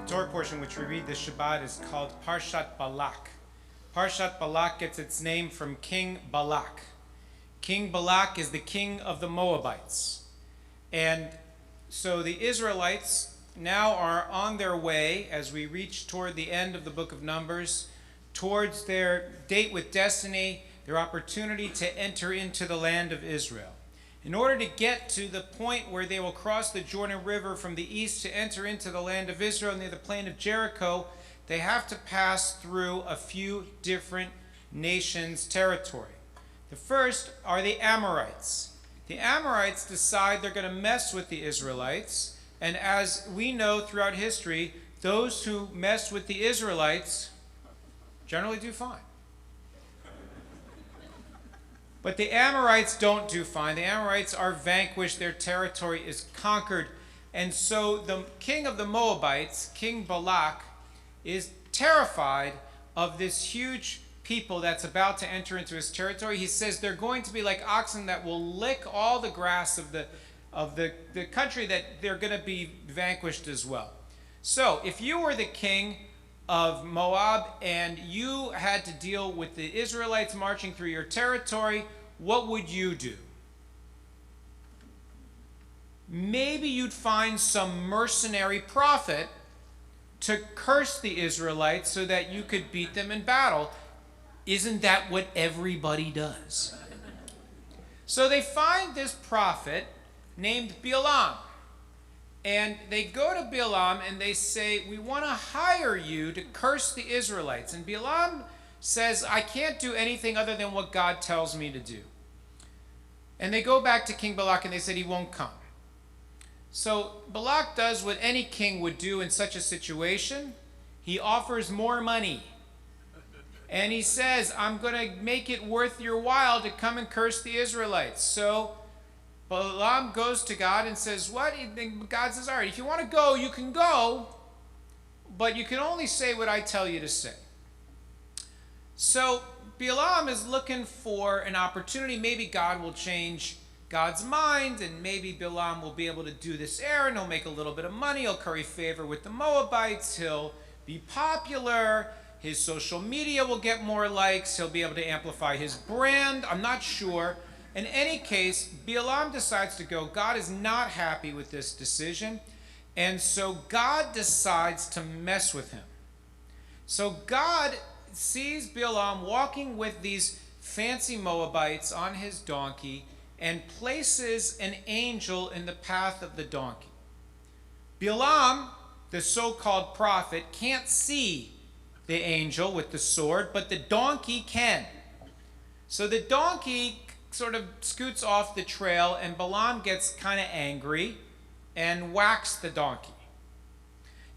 Torah portion which we read this Shabbat is called Parshat Balak. Parshat Balak gets its name from King Balak. King Balak is the king of the Moabites. And so the Israelites now are on their way, as we reach toward the end of the book of Numbers, towards their date with destiny, their opportunity to enter into the land of Israel. In order to get to the point where they will cross the Jordan River from the east to enter into the land of Israel near the plain of Jericho, they have to pass through a few different nations' territory. The first are the Amorites. The Amorites decide they're going to mess with the Israelites, and as we know throughout history, those who mess with the Israelites generally do fine. But the Amorites don't do fine. The Amorites are vanquished. Their territory is conquered. And so the king of the Moabites, King Balak, is terrified of this huge people that's about to enter into his territory. He says they're going to be like oxen that will lick all the grass of the country, that they're going to be vanquished as well. So if you were the king of Moab and you had to deal with the Israelites marching through your territory, what would you do? Maybe you'd find some mercenary prophet to curse the Israelites so that you could beat them in battle. Isn't that what everybody does? So they find this prophet named Balaam. And they go to Balaam and they say, we want to hire you to curse the Israelites. And Balaam says, I can't do anything other than what God tells me to do. And they go back to King Balak and they said he won't come. So Balak does what any king would do in such a situation. He offers more money. And he says, I'm going to make it worth your while to come and curse the Israelites. So Balaam goes to God and says, what? God says, all right, if you want to go, you can go, but you can only say what I tell you to say. So Balaam is looking for an opportunity. Maybe God will change God's mind, and maybe Balaam will be able to do this errand. He'll make a little bit of money. He'll curry favor with the Moabites. He'll be popular. His social media will get more likes. He'll be able to amplify his brand. I'm not sure. In any case, Balaam decides to go. God is not happy with this decision, and so God decides to mess with him. So God sees Balaam walking with these fancy Moabites on his donkey and places an angel in the path of the donkey. Balaam, the so-called prophet, can't see the angel with the sword, but the donkey can. So the donkey sort of scoots off the trail, and Balaam gets kind of angry and whacks the donkey.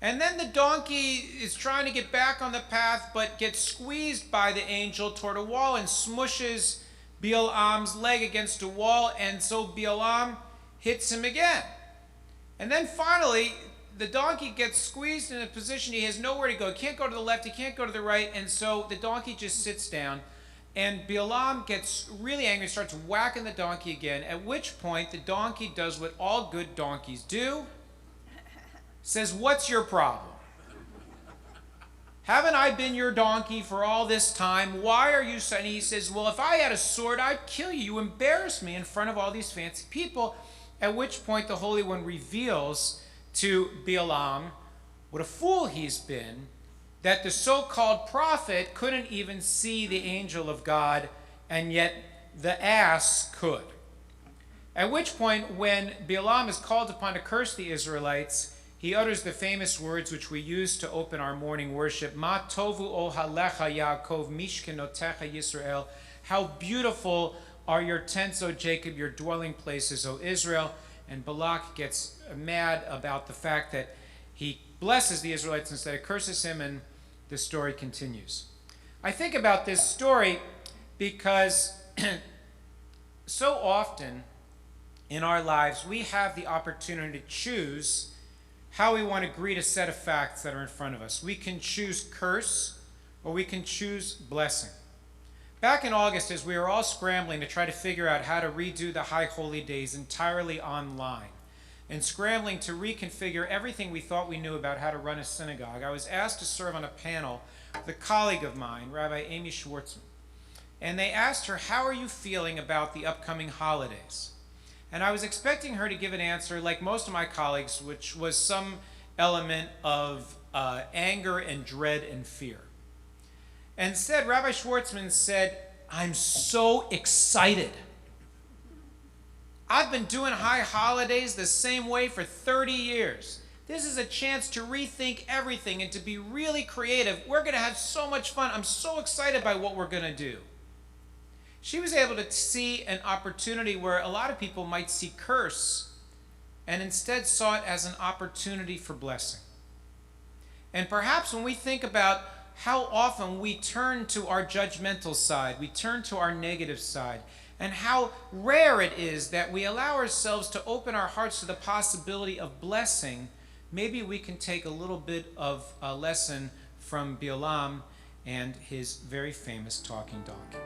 And then the donkey is trying to get back on the path, but gets squeezed by the angel toward a wall and smushes Balaam's leg against a wall, and so Balaam hits him again. And then finally, the donkey gets squeezed in a position he has nowhere to go. He can't go to the left, he can't go to the right, and so the donkey just sits down. And Balaam gets really angry, starts whacking the donkey again, at which point the donkey does what all good donkeys do. Says, what's your problem? Haven't I been your donkey for all this time? Why are you saying? He says, well, if I had a sword, I'd kill you. You embarrass me in front of all these fancy people. At which point the Holy One reveals to Balaam what a fool he's been, that the so-called prophet couldn't even see the angel of God, and yet the ass could. At which point, when Balaam is called upon to curse the Israelites, he utters the famous words which we use to open our morning worship, Ma tovu ohalecha Yaakov mishkenotecha Yisrael. How beautiful are your tents, O Jacob, your dwelling places, O Israel. And Balak gets mad about the fact that he blesses the Israelites instead of curses him, and the story continues. I think about this story because so often in our lives we have the opportunity to choose how we want to greet a set of facts that are in front of us. We can choose curse or we can choose blessing. Back in August, as we were all scrambling to try to figure out how to redo the High Holy Days entirely online, and scrambling to reconfigure everything we thought we knew about how to run a synagogue, I was asked to serve on a panel with a colleague of mine, Rabbi Amy Schwartzman. And they asked her, how are you feeling about the upcoming holidays? And I was expecting her to give an answer like most of my colleagues, which was some element of anger and dread and fear. Instead, Rabbi Schwartzman said, I'm so excited. I've been doing high holidays the same way for 30 years. This is a chance to rethink everything and to be really creative. We're going to have so much fun. I'm so excited by what we're going to do. She was able to see an opportunity where a lot of people might see curse and instead saw it as an opportunity for blessing. And perhaps when we think about how often we turn to our judgmental side, we turn to our negative side, and how rare it is that we allow ourselves to open our hearts to the possibility of blessing, maybe we can take a little bit of a lesson from Balaam and his very famous talking donkey.